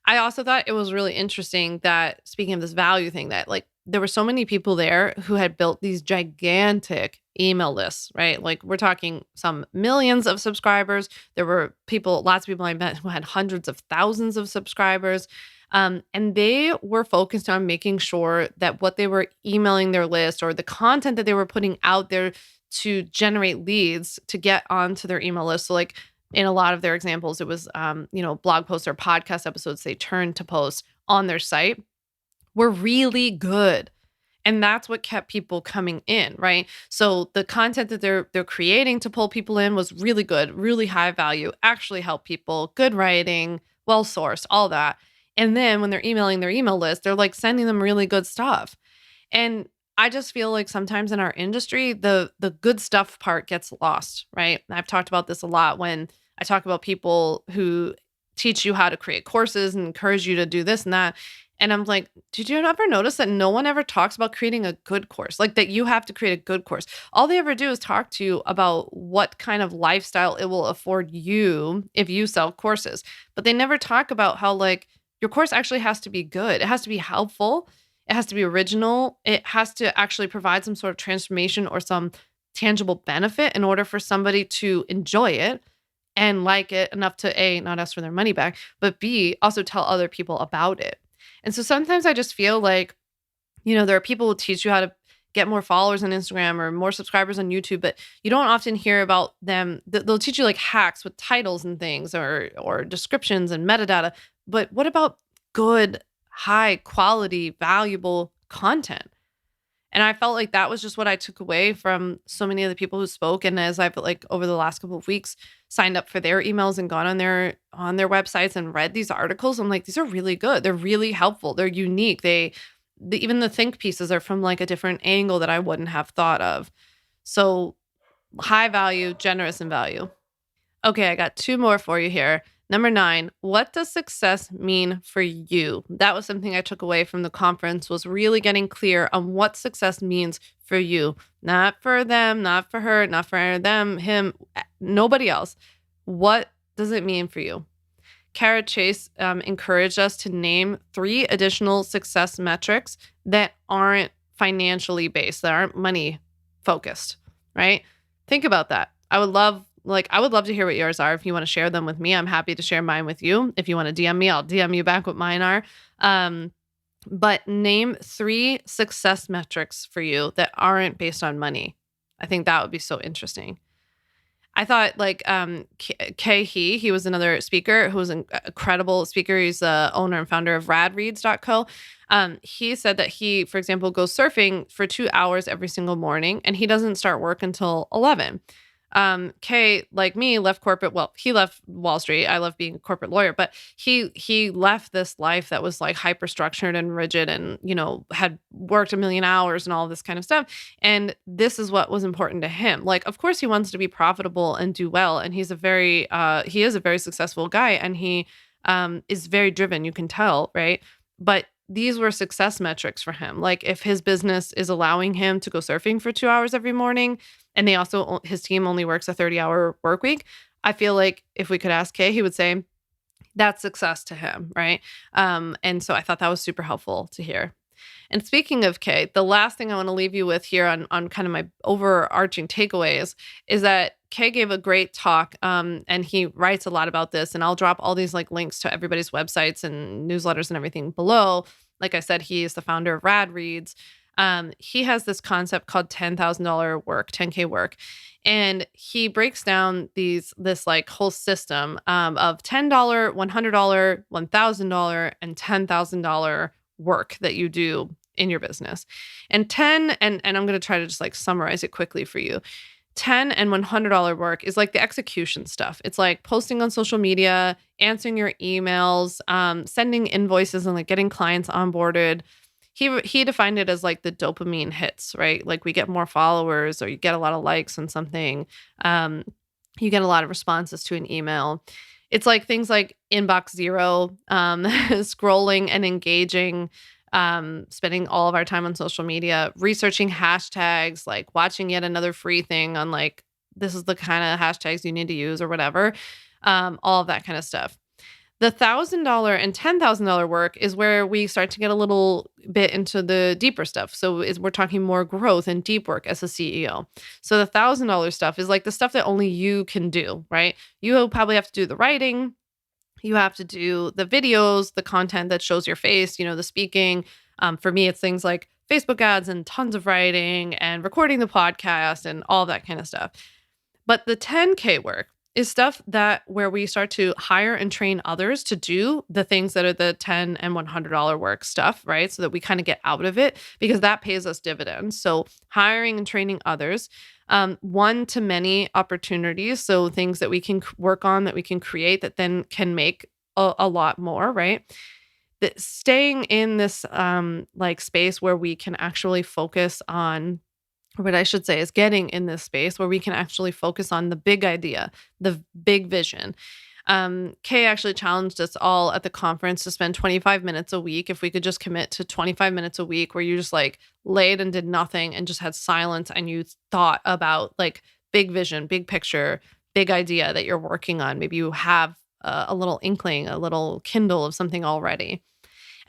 I also thought it was really interesting that, speaking of this value thing, that like there were so many people there who had built these gigantic email lists, right? Like we're talking some millions of subscribers. There were people, lots of people I met who had hundreds of thousands of subscribers. And they were focused on making sure that what they were emailing their list, or the content that they were putting out there to generate leads to get onto their email list. So like in a lot of their examples, it was, blog posts or podcast episodes they turned to post on their site were really good. And that's what kept people coming in, right? So the content that they're creating to pull people in was really good, really high value, actually help people, good writing, well sourced, all that. And then when they're emailing their email list, they're like sending them really good stuff. And I just feel like sometimes in our industry, the good stuff part gets lost, right? And I've talked about this a lot when I talk about people who teach you how to create courses and encourage you to do this and that. And I'm like, did you ever notice that no one ever talks about creating a good course? Like that you have to create a good course. All they ever do is talk to you about what kind of lifestyle it will afford you if you sell courses. But they never talk about how like your course actually has to be good. It has to be helpful. It has to be original. It has to actually provide some sort of transformation or some tangible benefit in order for somebody to enjoy it and like it enough to A, not ask for their money back, but B, also tell other people about it. And so sometimes I just feel like, there are people who teach you how to get more followers on Instagram or more subscribers on YouTube, but you don't often hear about them. They'll teach you like hacks with titles and things or descriptions and metadata. But what about good, high quality, valuable content? And I felt like that was just what I took away from so many of the people who spoke. And as I've like over the last couple of weeks signed up for their emails and gone on their websites and read these articles, I'm like, these are really good. They're really helpful. They're unique. Even the think pieces are from like a different angle that I wouldn't have thought of. So high value, generous in value. Okay, I got two more for you here. Number 9, what does success mean for you? That was something I took away from the conference, was really getting clear on what success means for you. Not for them, not for her, not for them, him, nobody else. What does it mean for you? Kara Chase encouraged us to name 3 additional success metrics that aren't financially based, that aren't money focused, right? Think about that. I would love to hear what yours are. If you want to share them with me, I'm happy to share mine with you. If you want to DM me, I'll DM you back what mine are. But name 3 success metrics for you that aren't based on money. I think that would be so interesting. I thought like he was another speaker who was an incredible speaker. He's the owner and founder of radreads.co. He said that he, for example, goes surfing for 2 hours every single morning and he doesn't start work until 11. Kay, like me, left corporate. Well, he left Wall Street. I love being a corporate lawyer, but he left this life that was like hyper structured and rigid and, had worked a million hours and all this kind of stuff. And this is what was important to him. Like, of course he wants to be profitable and do well. And he is a very successful guy and he, is very driven. You can tell, right? But these were success metrics for him. Like if his business is allowing him to go surfing for 2 hours every morning, and his team only works a 30-hour work week, I feel like if we could ask Kay, he would say that's success to him, right? And so I thought that was super helpful to hear. And speaking of Kay, the last thing I want to leave you with here on kind of my overarching takeaways is that Kay gave a great talk, and he writes a lot about this. And I'll drop all these like links to everybody's websites and newsletters and everything below. Like I said, he is the founder of Rad Reads. He has this concept called $10,000 work, 10K work. And he breaks down this like whole system of $10, $100, $1,000, and $10,000 work that you do in your business. And I'm going to try to just like summarize it quickly for you. $10 and $100 work is like the execution stuff. It's like posting on social media, answering your emails, sending invoices and like getting clients onboarded. He defined it as like the dopamine hits, right? Like we get more followers or you get a lot of likes on something. You get a lot of responses to an email. It's like things like inbox zero, scrolling and engaging, spending all of our time on social media, researching hashtags, like watching yet another free thing on like, this is the kind of hashtags you need to use or whatever. All of that kind of stuff. The $1,000 and $10,000 work is where we start to get a little bit into the deeper stuff. So we're talking more growth and deep work as a CEO. So the $1,000 stuff is like the stuff that only you can do, right? You probably have to do the writing. You have to do the videos, the content that shows your face, the speaking. For me, it's things like Facebook ads and tons of writing and recording the podcast and all that kind of stuff. But the 10K work is stuff that where we start to hire and train others to do the things that are the $10 and $100 work stuff, right? So that we kind of get out of it because that pays us dividends. So hiring and training others, one-to-many opportunities. So things that we can work on, that we can create that then can make a lot more, right? That staying in this like space where we can actually focus on, or what I should say is getting in this space where we can actually focus on the big idea, the big vision. Kay actually challenged us all at the conference to spend 25 minutes a week. If we could just commit to 25 minutes a week where you just like laid and did nothing and just had silence and you thought about like big vision, big picture, big idea that you're working on. Maybe you have a little inkling, a little kindle of something already.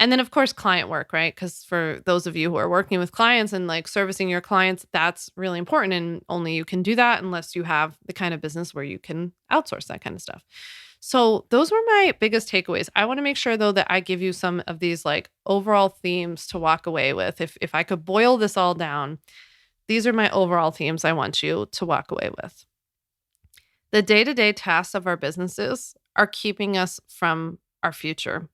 And then, of course, client work, right? Because for those of you who are working with clients and like servicing your clients, that's really important. And only you can do that unless you have the kind of business where you can outsource that kind of stuff. So those were my biggest takeaways. I want to make sure, though, that I give you some of these like overall themes to walk away with. If I could boil this all down, these are my overall themes I want you to walk away with. The day-to-day tasks of our businesses are keeping us from our future.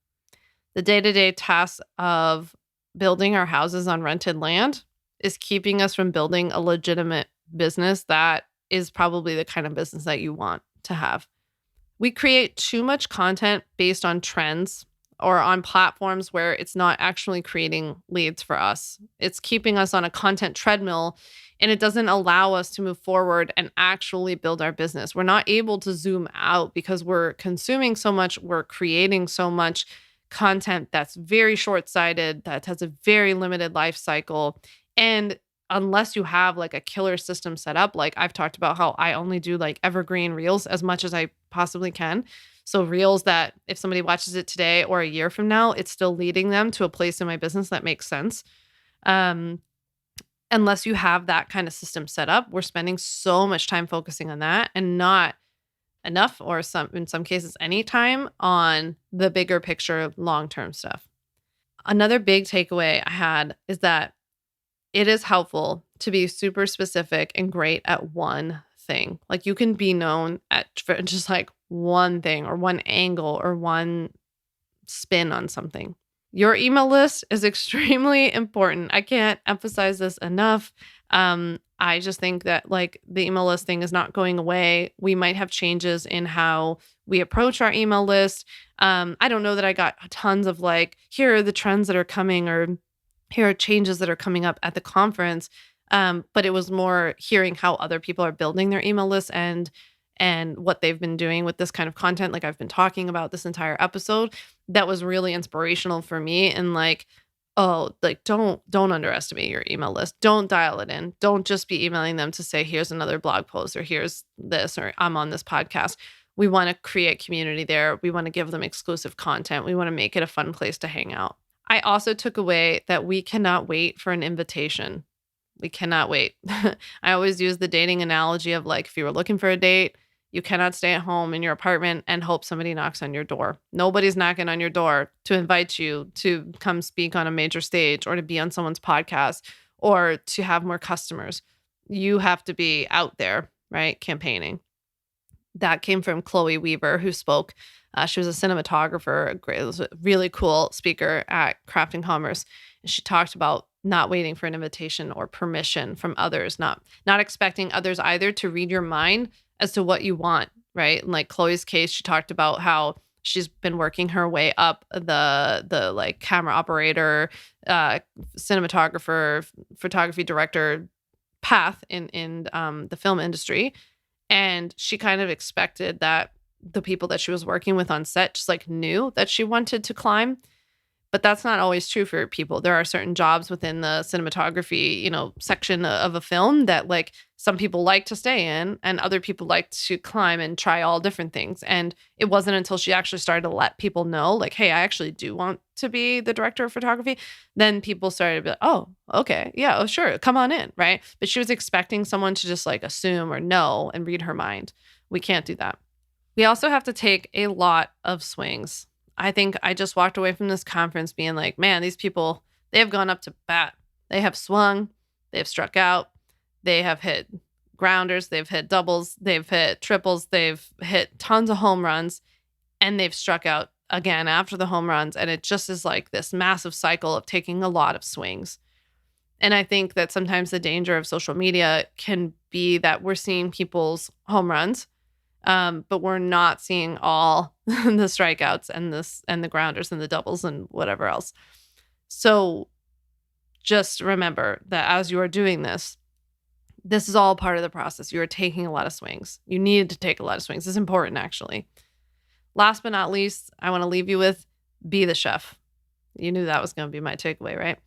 The day-to-day tasks of building our houses on rented land is keeping us from building a legitimate business that is probably the kind of business that you want to have. We create too much content based on trends or on platforms where it's not actually creating leads for us. It's keeping us on a content treadmill, and it doesn't allow us to move forward and actually build our business. We're not able to zoom out because we're consuming so much, we're creating so much content that's very short-sighted, that has a very limited life cycle. And unless you have like a killer system set up, like I've talked about how I only do like evergreen reels as much as I possibly can. So reels that if somebody watches it today or a year from now, it's still leading them to a place in my business that makes sense. Unless you have that kind of system set up, we're spending so much time focusing on that and not enough, or in some cases, any time on the bigger picture, long-term stuff. Another big takeaway I had is that it is helpful to be super specific and great at one thing. Like you can be known at just like one thing or one angle or one spin on something. Your email list is extremely important. I can't emphasize this enough. I just think that like the email list thing is not going away. We might have changes in how we approach our email list. I don't know that I got tons of like, here are the trends that are coming or here are changes that are coming up at the conference. But it was more hearing how other people are building their email list and what they've been doing with this kind of content. Like I've been talking about this entire episode. That was really inspirational for me. And like, oh, like don't underestimate your email list. Don't dial it in. Don't just be emailing them to say, here's another blog post or here's this, or I'm on this podcast. We want to create community there. We want to give them exclusive content. We want to make it a fun place to hang out. I also took away that we cannot wait for an invitation. We cannot wait. I always use the dating analogy of like, if you were looking for a date, you cannot stay at home in your apartment and hope somebody knocks on your door. Nobody's knocking on your door to invite you to come speak on a major stage or to be on someone's podcast or to have more customers. You have to be out there, right? Campaigning. That came from Chloe Weaver, who spoke. She was a cinematographer, a really cool speaker at Craft and Commerce. And she talked about not waiting for an invitation or permission from others, not expecting others either to read your mind as to what you want, right? In like Chloe's case, she talked about how she's been working her way up the like camera operator, cinematographer, photography director path in the film industry. And she kind of expected that the people that she was working with on set just like knew that she wanted to climb. But that's not always true for people. There are certain jobs within the cinematography, section of a film that like some people like to stay in and other people like to climb and try all different things. And it wasn't until she actually started to let people know, like, hey, I actually do want to be the director of photography. Then people started to be like, oh, okay. Yeah, oh, sure. Come on in. Right. But she was expecting someone to just like assume or know and read her mind. We can't do that. We also have to take a lot of swings. I think I just walked away from this conference being like, man, these people, they have gone up to bat. They have swung, they have struck out, they have hit grounders, they've hit doubles, they've hit triples, they've hit tons of home runs, and they've struck out again after the home runs. And it just is like this massive cycle of taking a lot of swings. And I think that sometimes the danger of social media can be that we're seeing people's home runs, but we're not seeing all the strikeouts and the grounders and the doubles and whatever else. So just remember that as you are doing this is all part of the process. You are taking a lot of swings. You need to take a lot of swings. It's important, actually. Last but not least, I want to leave you with be the chef. You knew that was going to be my takeaway, right?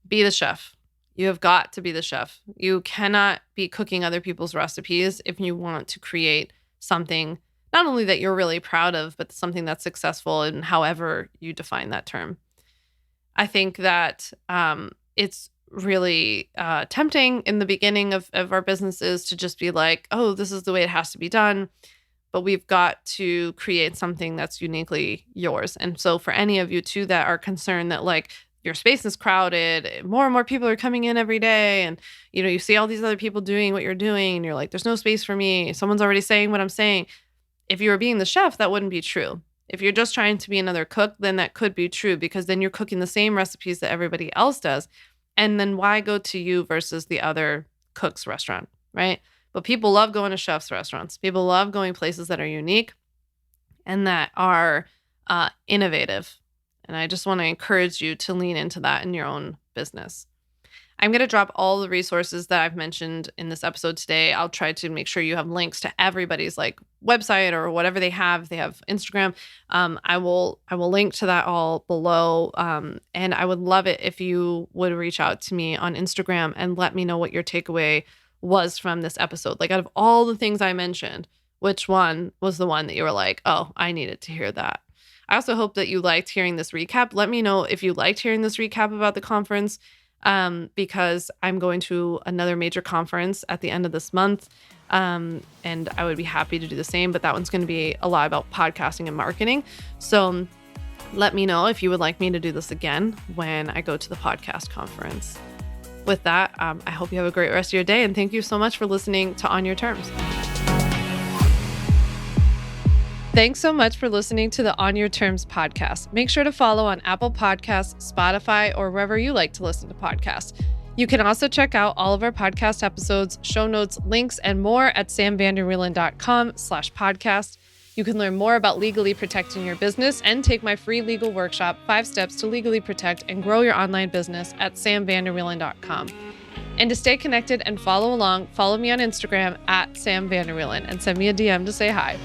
Be the chef. You have got to be the chef. You cannot be cooking other people's recipes if you want to create something not only that you're really proud of, but something that's successful in however you define that term. I think that it's really tempting in the beginning of our businesses to just be like, oh, this is the way it has to be done. But we've got to create something that's uniquely yours. And so for any of you too that are concerned that like your space is crowded, more and more people are coming in every day, and you see all these other people doing what you're doing, and you're like, there's no space for me. Someone's already saying what I'm saying. If you were being the chef, that wouldn't be true. If you're just trying to be another cook, then that could be true, because then you're cooking the same recipes that everybody else does. And then why go to you versus the other cook's restaurant, right? But people love going to chefs' restaurants. People love going places that are unique and that are innovative. And I just want to encourage you to lean into that in your own business. I'm going to drop all the resources that I've mentioned in this episode today. I'll try to make sure you have links to everybody's like website or whatever they have. They have Instagram. I will link to that all below. And I would love it if you would reach out to me on Instagram and let me know what your takeaway was from this episode. Like out of all the things I mentioned, which one was the one that you were like, oh, I needed to hear that. I also hope that you liked hearing this recap. Let me know if you liked hearing this recap about the conference, because I'm going to another major conference at the end of this month, and I would be happy to do the same, but that one's going to be a lot about podcasting and marketing. So let me know if you would like me to do this again when I go to the podcast conference. With that, I hope you have a great rest of your day, and thank you so much for listening to On Your Terms. Thanks so much for listening to the On Your Terms podcast. Make sure to follow on Apple Podcasts, Spotify, or wherever you like to listen to podcasts. You can also check out all of our podcast episodes, show notes, links, and more at samvanderwielen.com/podcast. You can learn more about legally protecting your business and take my free legal workshop, 5 Steps to Legally Protect and Grow Your Online Business at samvanderwielen.com. And to stay connected and follow along, follow me on Instagram at samvanderwielen and send me a DM to say hi.